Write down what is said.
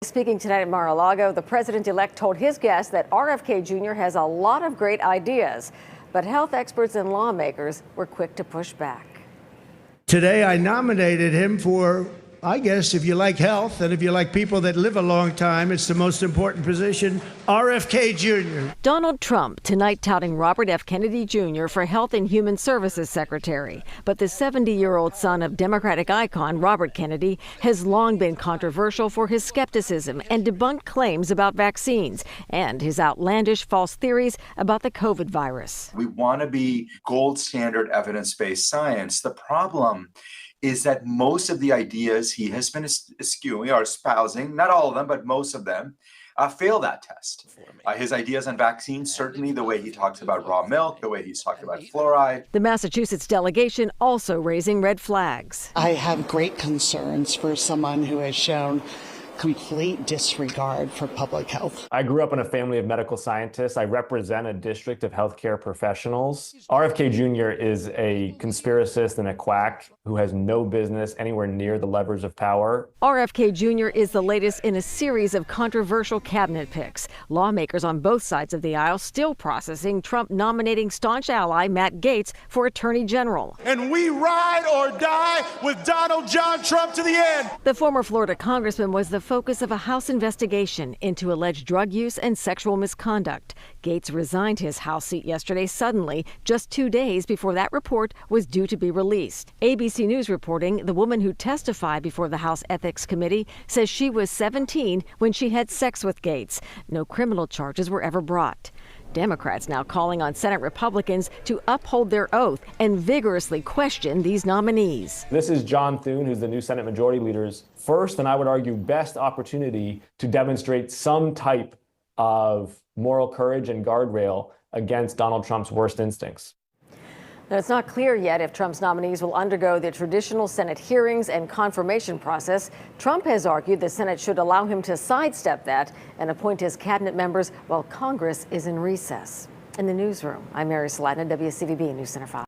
Speaking tonight at Mar-a-Lago, the president-elect told his guests that RFK Jr. has a lot of great ideas, but health experts and lawmakers were quick to push back. Today, I nominated him for, I guess, if you like health and if you like people that live a long time, it's the most important position, RFK Jr. Donald Trump tonight touting Robert F. Kennedy Jr. for Health and Human Services Secretary. But the 70-year-old son of Democratic icon Robert Kennedy has long been controversial for his skepticism and debunked claims about vaccines and his outlandish false theories about the COVID virus. We want to be gold standard evidence-based science. The problem is that most of the ideas he has been eschewing or espousing, not all of them, but most of them, fail that test. His ideas on vaccines, certainly the way he talks about raw milk, the way he's talked about fluoride. The Massachusetts delegation also raising red flags. I have great concerns for someone who has shown complete disregard for public health. I grew up in a family of medical scientists. I represent a district of healthcare professionals. RFK Jr. is a conspiracist and a quack who has no business anywhere near the levers of power. RFK Jr. is the latest in a series of controversial cabinet picks. Lawmakers on both sides of the aisle still processing Trump nominating staunch ally Matt Gaetz for Attorney General. And we ride or die with Donald John Trump to the end. The former Florida congressman was the focus of a House investigation into alleged drug use and sexual misconduct. Gaetz resigned his House seat yesterday suddenly, just 2 days before that report was due to be released. ABC News reporting the woman who testified before the House Ethics Committee says she was 17 when she had sex with Gaetz. No criminal charges were ever brought. Democrats now calling on Senate Republicans to uphold their oath and vigorously question these nominees. This is John Thune, who's the new Senate Majority Leader's first, and I would argue best opportunity to demonstrate some type of moral courage and guardrail against Donald Trump's worst instincts. Now, it's not clear yet if Trump's nominees will undergo the traditional Senate hearings and confirmation process. Trump has argued the Senate should allow him to sidestep that and appoint his cabinet members while Congress is in recess. In the newsroom, I'm Mary Slatna, WCVB News Center 5.